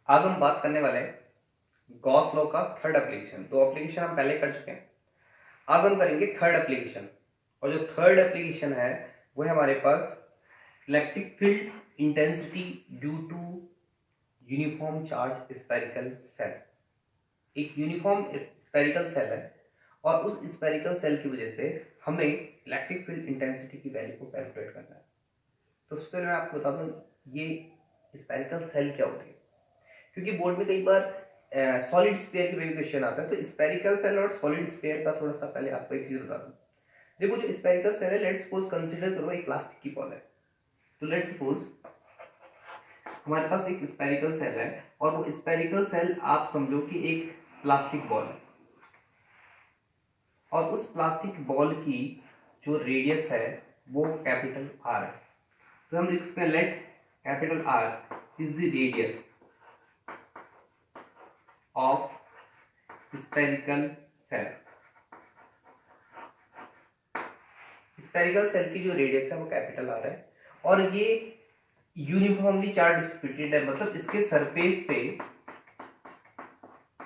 आज हम बात करने वाले हैं गॉस लॉ का थर्ड एप्लीकेशन। दो एप्लीकेशन हम पहले कर चुके हैं, आज हम करेंगे थर्ड एप्लीकेशन। और जो थर्ड एप्लीकेशन है वो है हमारे पास electric field intensity due to uniform charge spherical shell. एक यूनिफॉर्म स्फेरिकल सेल है और उस स्फेरिकल सेल की वजह से हमें इलेक्ट्रिक फील्ड इंटेंसिटी की वैल्यू को कैलकुलेट करना है। तो सबसे पहले मैं आपको बता दूं ये स्फेरिकल सेल क्या होती है, क्योंकि बोर्ड में कई बार सॉलिड स्फीयर की वैल्यू क्वेश्चन आता है। तो स्फेरिकल सेल और सॉलिड स्फीयर का थोड़ा सा पहले आपको एक चीज बता दूं। देखो जो स्फेरिकल सेल है, लेट्स सपोज कंसीडर करो एक प्लास्टिक की बॉल है। तो लेट्स सपोज हमारे पास एक स्फेरिकल सेल है और वो स्फेरिकल सेल आप समझो कि एक प्लास्टिक बॉल है और उस प्लास्टिक बॉल की जो रेडियस है वो कैपिटल आर है। तो हम लिख सकते हैं let capital R is the radius of spherical shell. Spherical shell की जो रेडियस है वो कैपिटल आर है और ये यूनिफॉर्मली चार्ज डिस्ट्रीब्यूटेड है, मतलब इसके सरफेस पे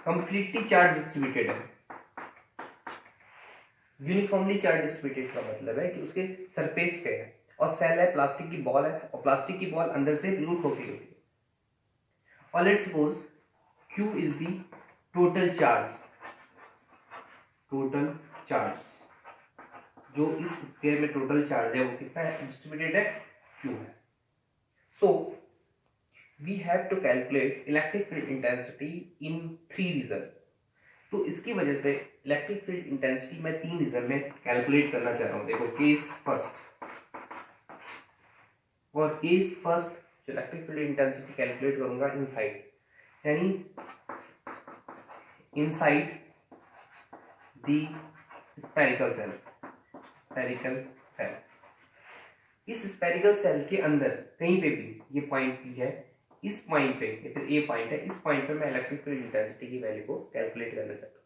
कंप्लीटली चार्ज डिस्ट्रीब्यूटेड है। यूनिफॉर्मली चार्ज डिस्ट्रीब्यूटेड का मतलब है कि उसके सरफेस पे है और सेल है, प्लास्टिक की बॉल है और प्लास्टिक की बॉल अंदर से लूट होती है। और let's suppose Q is the total charge जो इस स्फीयर में टोटल चार्ज है वो कितना है, डिस्ट्रीब्यूटेड है, Q है। So we have to calculate electric field intensity in 3 region. तो इसकी वजह से इलेक्ट्रिक फील्ड इंटेंसिटी मैं 3 रीजन में कैलकुलेट करना चाह रहा हूं। देखो केस फर्स्ट जो इलेक्ट्रिक फील्ड इंटेंसिटी कैलकुलेट करूंगा इनसाइड, यानी इनसाइड द स्फेरिकल सेल। इस स्फेरिकल सेल के अंदर कहीं पे भी ये पॉइंट P है, इस पॉइंट पे या फिर A पॉइंट है, इस पॉइंट पे मैं इलेक्ट्रिक फील्ड इंटेंसिटी की वैल्यू को कैलकुलेट करना चाहता हूँ।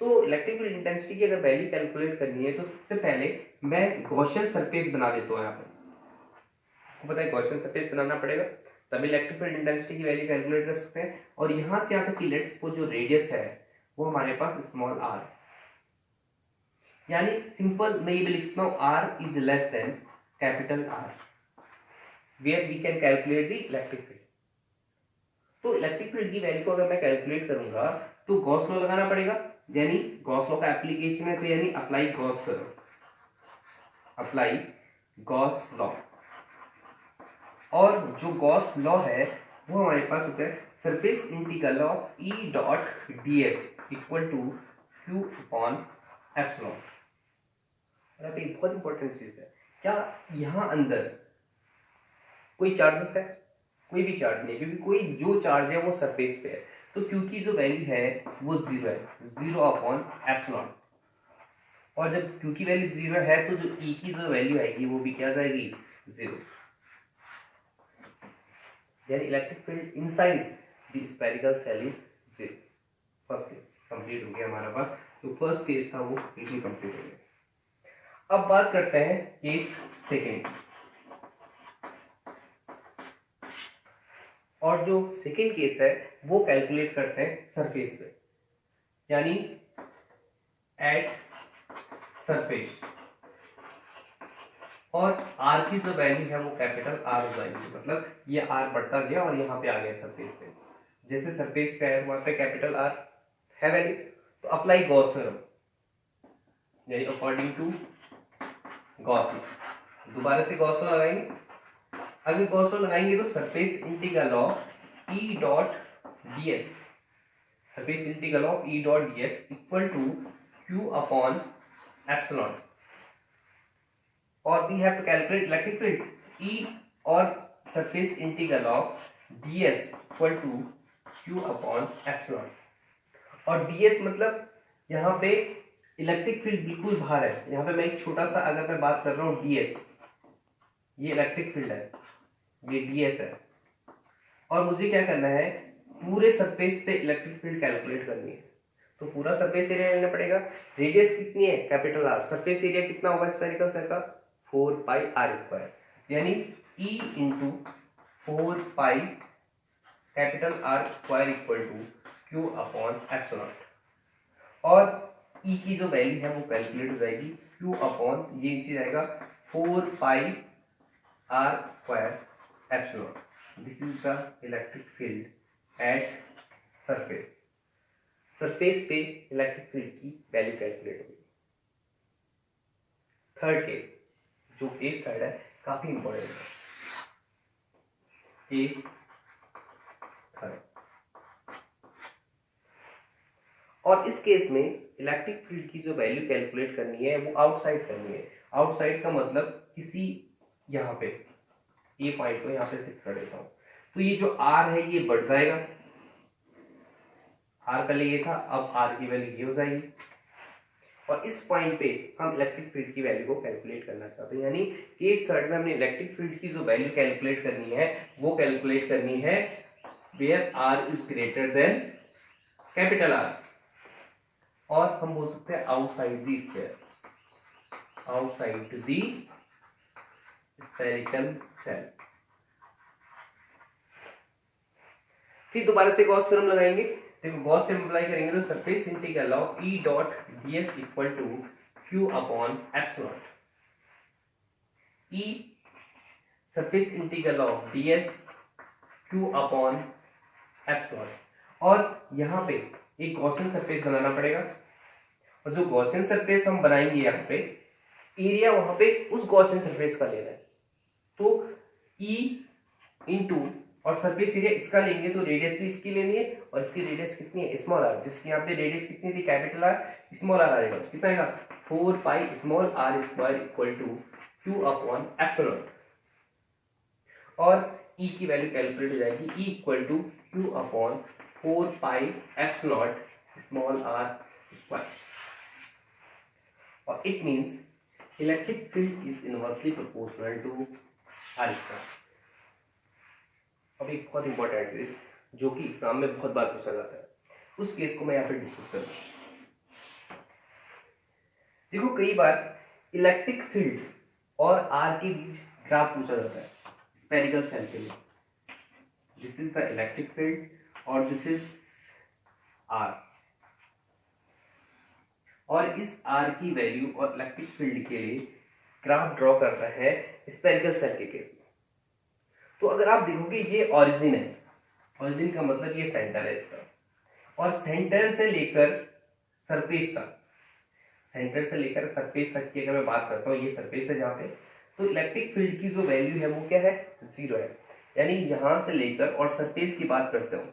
तो इलेक्ट्रिक फील्ड इंटेंसिटी की अगर वैल्यू कैलकुलेट करनी है तो सबसे पहले मैं गॉसियन सरफेस बना देता हूँ। यहाँ पे आपको पता है गॉसियन सरफेस बनाना पड़ेगा तभी इलेक्ट्रिक फील्ड इंटेंसिटी की वैल्यू कैलकुलेट कर सकते हैं। और यहां से यहाँ तक कि लेट्स सपोज जो रेडियस है वो हमारे पास स्मॉल r, यानी सिंपल मैं ये भी लिख सकता हूँ r is less than capital R, where we can calculate the electric field. तो इलेक्ट्रिक फील्ड की वैल्यू को अगर मैं कैलकुलेट करूंगा तो गॉस लॉ लगाना पड़ेगा, यानी गॉस लॉ का एप्लीकेशन है तो यानी अप्लाई गॉस करो, अप्लाई गॉस लॉ। और जो गॉस लॉ है वो हमारे पास होता है surface integral of E dot ds equal to Q upon epsilon. और अब एक बहुत इंपॉर्टेंट चीज है, क्या यहां अंदर कोई चार्जेस है? कोई भी चार्ज नहीं, क्योंकि कोई जो चार्ज है वो सरफेस पे है। तो क्योंकि जो वैल्यू है वो 0 है, 0 अपॉन एप्सिलॉन। और जब Q की वैल्यू 0 है तो जो E की जो वैल्यू आएगी वो भी क्या जाएगी, 0। यानी electric field inside the spherical shell is 0। First case complete हो गया हमारा पास। जो फर्स्ट केस था वो इजी कंप्लीट हो गया। अब बात करते हैं केस सेकेंड। और जो सेकेंड केस है वो कैलकुलेट करते हैं सरफेस पे, यानी एट सरफेस। और R की जो वैल्यू है वो कैपिटल R हो जाएगी, मतलब ये R बढ़ता गया और यहाँ पे आ गया सरफेस पे। जैसे सरफेस पे है वहां पे कैपिटल R है वैल्यू, तो अप्लाई गॉस थ्योरम, यानी अकॉर्डिंग टू गॉस लॉ। दोबारा से गॉस लॉ लगाएंगे। अगर गॉस लॉ लगाएंगे तो surface integral of E dot ds, surface integral of E dot ds equal to Q upon epsilon. और we have to calculate electric field E और surface integral of ds equal to Q upon epsilon. और ds मतलब यहाँ पे electric field बिल्कुल बाहर है। यहाँ पे मैं एक छोटा सा अगर मैं बात कर रहा हूँ ds, ये इलेक्ट्रिक फील्ड है, ये ds है, और मुझे क्या करना है, पूरे सरफेस पे इलेक्ट्रिक फील्ड कैलकुलेट करनी है। तो पूरा सरफेस एरिया लेना पड़ेगा। रेडियस कितनी है, कैपिटल R। सरफेस एरिया कितना होगा स्फेरिकल सेल का, 4 पाई R स्क्वायर, यानी E into 4 pi capital R square equal to Q upon epsilon, और ई की जो वैल्यू है वो कैलकुलेट हो जाएगी क्यू अपॉन ये नीचे जाएगा 4 pi R square epsilon. This is the electric field at surface. Surface पे इलेक्ट्रिक फील्ड की वैल्यू कैलकुलेट होगी। थर्ड केस, जो केस थर्ड है काफी इंपॉर्टेंट है, केस थर्ड। और इस केस में इलेक्ट्रिक फील्ड की जो वैल्यू कैलकुलेट करनी है वो आउटसाइड करनी है। आउटसाइड का मतलब किसी यहाँ पे ये पॉइंट को यहाँ पे शिफ्ट कर देता हूं, तो ये जो आर है ये बढ़ जाएगा, आर पहले ये था, अब आर की वैल्यू ये हो जाएगी, और इस पॉइंट पे हम इलेक्ट्रिक फील्ड की वैल्यू को कैलकुलेट करना चाहते हैं। यानी केस थर्ड में हमने इलेक्ट्रिक फील्ड की जो वैल्यू कैलकुलेट करनी है वो कैलकुलेट करनी है where R is greater than capital R, और हम बोल सकते हैं outside the sphere, outside the spherical shell. फिर दोबारा से गॉस थ्योरम लगाएंगे। देखो गॉस थ्योरम अप्लाई करेंगे तो surface integral of E dot ds equal to Q upon epsilon. E surface integral of ds Q upon epsilon, और यहाँ पे एक गॉसियन सरफेस बनाना पड़ेगा, और जो गॉसियन सरफेस हम बनाएंगे यहाँ पे एरिया वहां पे उस गॉसियन सरफेस का लेना है, तो E इंटू और सरफेस एरिया इसका लेंगे तो रेडियस भी इसकी लेनी है, और इसकी रेडियस कितनी है स्मॉल आर, जिसकी यहाँ पे रेडियस कितनी थी कैपिटल आर, स्मॉल आर आएगा कितना आएगा 4 pi small R square equal to Q upon epsilon, और E की वैल्यू कैलकुलेट हो जाएगी E equal to Q upon 4 pi epsilon small R square, और it means electric field is inversely proportional to R square. अब एक बहुत important चीज जो कि एग्जाम में बहुत बार पूछा जाता है, उस केस को मैं यहाँ पे डिस्कस करूंगा। देखो कई बार इलेक्ट्रिक फील्ड और आर के बीच ग्राफ पूछा जाता है स्फेरिकल सेल के लिए। This is the electric field और दिस इज आर, और इस आर की वैल्यू और इलेक्ट्रिक फील्ड के लिए ग्राफ ड्रॉ करता है स्फेरिकल सेल के केस में। तो अगर आप देखोगे ये ओरिजिन है, ओरिजिन का मतलब ये सेंटर है इसका, और सेंटर से लेकर सरफेस तक, सेंटर से लेकर सरफेस तक की अगर मैं बात करता हूँ, ये सरफेस है जहाँ पे, तो इलेक्ट्रिक फील्ड की जो वैल्यू है वो क्या है 0 है। यानी यहां से लेकर और सरफेस की बात करते हो,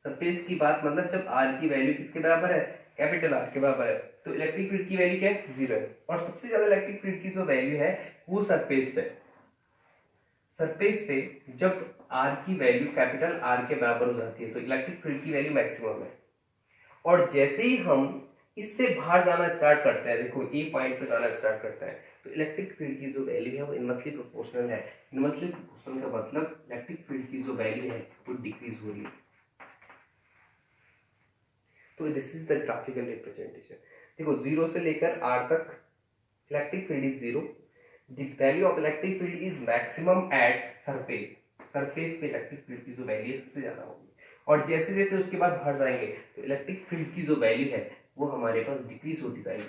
सरफेस की बात मतलब जब आर की वैल्यू किसके बराबर है कैपिटल आर के बराबर है, तो इलेक्ट्रिक फील्ड की वैल्यू क्या है 0 है, और सबसे ज्यादा इलेक्ट्रिक फील्ड की जो वैल्यू है वो सरफेस पे, सरफेस पे जब आर की वैल्यू कैपिटल आर के बराबर हो जाती है तो इलेक्ट्रिक फील्ड की वैल्यू मैक्सिमम है। और जैसे ही हम इससे बाहर जाना स्टार्ट करते हैं, देखो ए पॉइंट पे जाना स्टार्ट करता है, तो इलेक्ट्रिक फील्ड की जो वैल्यू है वो इनवर्सली प्रोपोर्शनल है। इनवर्सली प्रोपोर्शनल का मतलब इलेक्ट्रिक फील्ड की जो वैल्यू है वो डिक्रीज हो रही है। तो this is the graphical representation. देखो 0 से लेकर r तक electric field is 0, the value of electric field is maximum eight surface, surface पे इलेक्ट्रिक फील्ड की जो वैल्यू है सबसे ज्यादा होगी, और जैसे जैसे उसके बाद बाहर जाएंगे तो इलेक्ट्रिक फील्ड की जो वैल्यू है वो हमारे पास डिक्रीज होती जाएगी।